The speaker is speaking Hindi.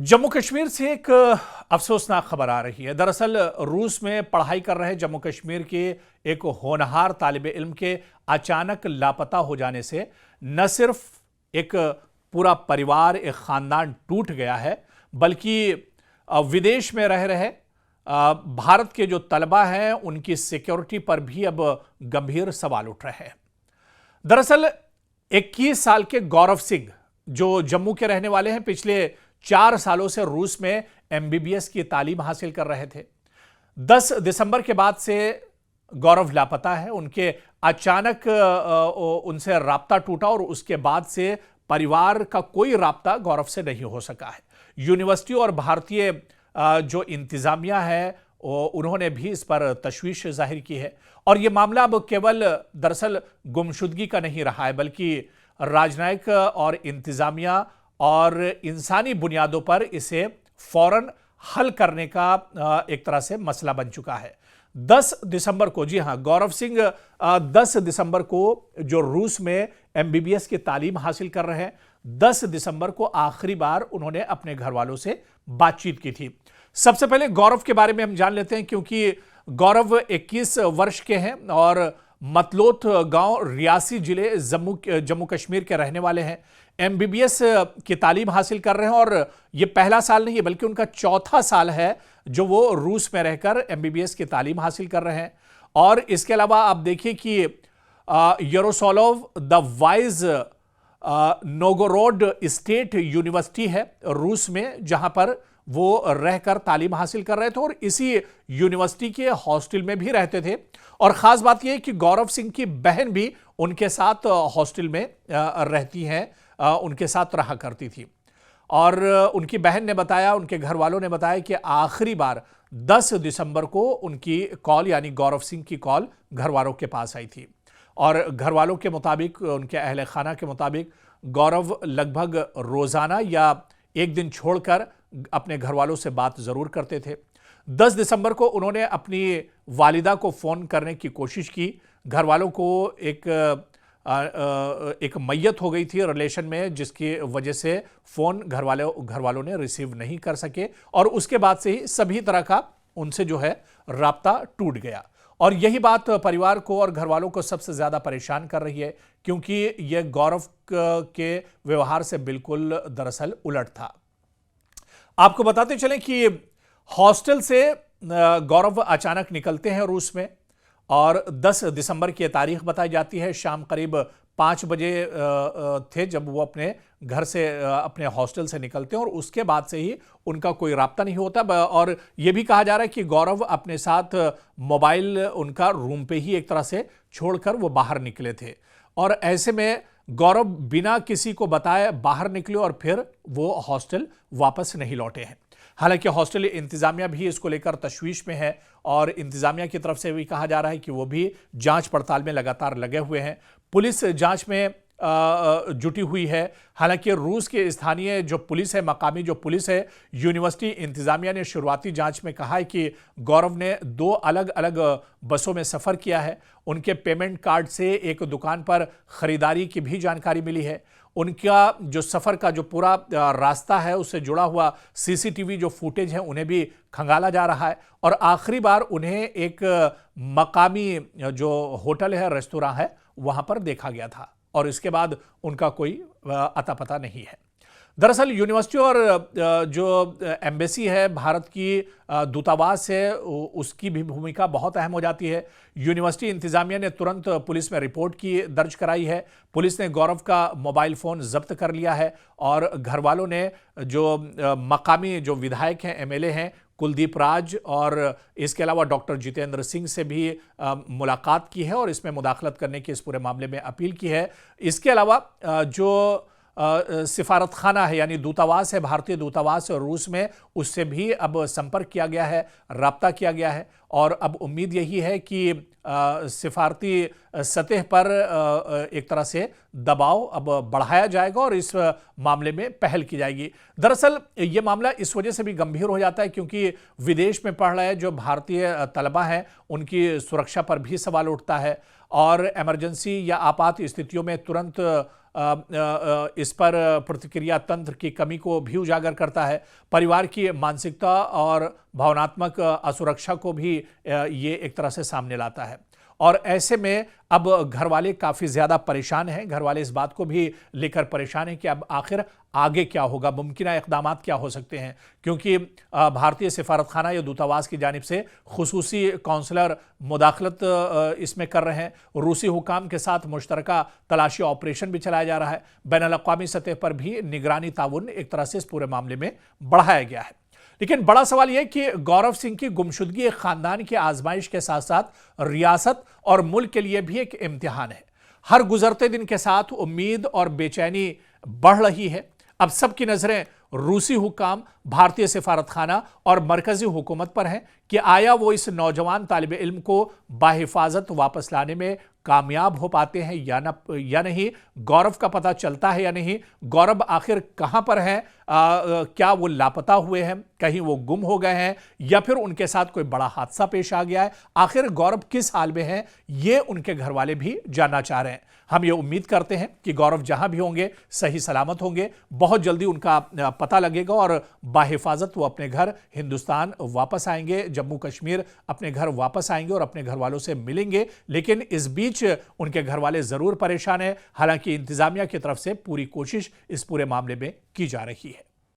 जम्मू कश्मीर से एक अफसोसनाक खबर आ रही है। दरअसल रूस में पढ़ाई कर रहे जम्मू कश्मीर के एक होनहार तालिब इल्म के अचानक लापता हो जाने से न सिर्फ एक पूरा परिवार, एक खानदान टूट गया है, बल्कि विदेश में रह रहे भारत के जो तलबा हैं उनकी सिक्योरिटी पर भी अब गंभीर सवाल उठ रहे हैं। दरअसल 21 साल के गौरव सिंह जो जम्मू के रहने वाले हैं, पिछले 4 सालों से रूस में एमबीबीएस की तालीम हासिल कर रहे थे। 10 दिसंबर के बाद से गौरव लापता है। उनके अचानक उनसे राब्ता टूटा और उसके बाद से परिवार का कोई राब्ता गौरव से नहीं हो सका है। यूनिवर्सिटी और भारतीय जो इंतजामिया है उन्होंने भी इस पर तशवीश जाहिर की है और यह मामला अब केवल दरअसल गुमशुदगी का नहीं रहा है, बल्कि राजनयिक और इंतजामिया और इंसानी बुनियादों पर इसे फौरन हल करने का एक तरह से मसला बन चुका है। 10 दिसंबर को, जी हां, गौरव सिंह 10 दिसंबर को जो रूस में एमबीबीएस की तालीम हासिल कर रहे हैं, 10 दिसंबर को आखिरी बार उन्होंने अपने घर वालों से बातचीत की थी। सबसे पहले गौरव के बारे में हम जान लेते हैं, क्योंकि गौरव 21 वर्ष के हैं और मतलोत गांव, रियासी जिले, जम्मू कश्मीर के रहने वाले हैं। एमबीबीएस की तालीम हासिल कर रहे हैं और यह पहला साल नहीं है बल्कि उनका चौथा साल है जो वो रूस में रहकर एमबीबीएस की तालीम हासिल कर रहे हैं। और इसके अलावा आप देखिए कि Yaroslav the wise Novgorod state university है रूस में, जहां पर वो रहकर तालीम हासिल कर रहे थे और इसी यूनिवर्सिटी के हॉस्टल में भी रहते थे। और खास बात यह है कि गौरव सिंह की बहन भी उनके साथ हॉस्टल में रहती हैं, उनके साथ रहा करती थी। और उनकी बहन ने बताया, उनके घर वालों ने बताया कि आखिरी बार 10 दिसंबर को उनकी कॉल, यानी गौरव सिंह की कॉल घर वालों के पास आई थी। और घर वालों के मुताबिक, उनके अहले खाना के मुताबिक, गौरव लगभग रोजाना या एक दिन छोड़कर अपने घर वालों से बात जरूर करते थे। 10 दिसंबर को उन्होंने अपनी वालिदा को फोन करने की कोशिश की। घर वालों को एक मैयत हो गई थी रिलेशन में, जिसकी वजह से फोन घर वालों ने रिसीव नहीं कर सके और उसके बाद से ही सभी तरह का उनसे जो है राब्ता टूट गया। और यही बात परिवार को और घर वालों को सबसे ज्यादा परेशान कर रही है, क्योंकि यह गौरव के व्यवहार से बिल्कुल दरअसल उलट था। आपको बताते चलें कि हॉस्टल से गौरव अचानक निकलते हैं रूस में और 10 दिसंबर की तारीख बताई जाती है। शाम करीब 5 बजे थे जब वो अपने घर से, अपने हॉस्टल से निकलते हैं और उसके बाद से ही उनका कोई राब्ता नहीं होता। और ये भी कहा जा रहा है कि गौरव अपने साथ मोबाइल उनका रूम पे ही एक तरह से छोड़कर वो बाहर निकले थे और ऐसे में गौरव बिना किसी को बताए बाहर निकले और फिर वो हॉस्टल वापस नहीं लौटे हैं। हालांकि हॉस्टल इंतजामिया भी इसको लेकर तशवीश में है और इंतजामिया की तरफ से भी कहा जा रहा है कि वो भी जांच पड़ताल में लगातार लगे हुए हैं। पुलिस जांच में जुटी हुई है। हालांकि रूस के स्थानीय जो पुलिस है, मकामी जो पुलिस है, यूनिवर्सिटी इंतजामिया ने शुरुआती जांच में कहा है कि गौरव ने 2 अलग अलग बसों में सफ़र किया है। उनके पेमेंट कार्ड से एक दुकान पर खरीदारी की भी जानकारी मिली है। उनका जो सफ़र का जो पूरा रास्ता है उससे जुड़ा हुआ सीसीटीवी जो फुटेज है उन्हें भी खंगाला जा रहा है। और आखिरी बार उन्हें एक मकामी जो होटल है, रेस्तोरां है, वहां पर देखा गया था और इसके बाद उनका कोई अता पता नहीं है। दरअसल यूनिवर्सिटी और जो एम्बेसी है, भारत की दूतावास है, उसकी भी भूमिका बहुत अहम हो जाती है। यूनिवर्सिटी इंतजामिया ने तुरंत पुलिस में रिपोर्ट की दर्ज कराई है। पुलिस ने गौरव का मोबाइल फ़ोन जब्त कर लिया है और घर वालों ने जो मकामी जो विधायक हैं, एमएलए हैं, कुलदीप राज और इसके अलावा डॉक्टर जितेंद्र सिंह से भी मुलाकात की है और इसमें मुदाखलत करने की इस पूरे मामले में अपील की है। इसके अलावा जो सिफारत खाना है, यानी दूतावास है, भारतीय दूतावास रूस में, उससे भी अब संपर्क किया गया है, राब्ता किया गया है और अब उम्मीद यही है कि सिफारती सतह पर एक तरह से दबाव अब बढ़ाया जाएगा और इस मामले में पहल की जाएगी। दरअसल ये मामला इस वजह से भी गंभीर हो जाता है क्योंकि विदेश में पढ़ रहे जो भारतीय तलबा हैं उनकी सुरक्षा पर भी सवाल उठता है और इमरजेंसी या आपात स्थितियों में तुरंत इस पर प्रतिक्रिया तंत्र की कमी को भी उजागर करता है। परिवार की मानसिकता और भावनात्मक असुरक्षा को भी ये एक तरह से सामने लाता है। और ऐसे में अब घर वाले काफ़ी ज़्यादा परेशान हैं। घर वाले इस बात को भी लेकर परेशान हैं कि अब आखिर आगे क्या होगा, मुमकिन इक़दाम क्या हो सकते हैं, क्योंकि भारतीय सिफारतखाना या दूतावास की जानिब से खुसूसी कौंसलर मुदाखलत इसमें कर रहे हैं। रूसी हुकाम के साथ मुश्तरका तलाशी ऑपरेशन भी चलाया जा रहा है। बैनुल-अक़वामी सतह पर भी निगरानी ताउन एक तरह से इस पूरे मामले में बढ़ाया गया है। लेकिन बड़ा सवाल यह कि गौरव सिंह की गुमशुदगी एक खानदान की आजमाइश के साथ साथ रियासत और मुल्क के लिए भी एक इम्तिहान है। हर गुजरते दिन के साथ उम्मीद और बेचैनी बढ़ रही है। अब सबकी नजरें रूसी हुकाम, भारतीय सिफारतखाना और मरकजी हुकूमत पर हैं कि आया वो इस नौजवान तालिब इल्म को बाहिफाजत वापस लाने में कामयाब हो पाते हैं या नहीं। गौरव का पता चलता है या नहीं। गौरव आखिर कहां पर हैं? क्या वो लापता हुए हैं, कहीं वो गुम हो गए हैं, या फिर उनके साथ कोई बड़ा हादसा पेश आ गया है? आखिर गौरव किस हाल में हैं, ये उनके घर वाले भी जानना चाह रहे हैं। हम ये उम्मीद करते हैं कि गौरव जहां भी होंगे सही सलामत होंगे। बहुत जल्दी उनका पता लगेगा और बाहिफाजत वो अपने घर हिंदुस्तान वापस आएंगे, जम्मू कश्मीर अपने घर वापस आएंगे और अपने घर वालों से मिलेंगे। लेकिन इस बीच उनके घर वाले जरूर परेशान हैं। हालांकि इंतजामिया की तरफ से पूरी कोशिश इस पूरे मामले में की जा रही है।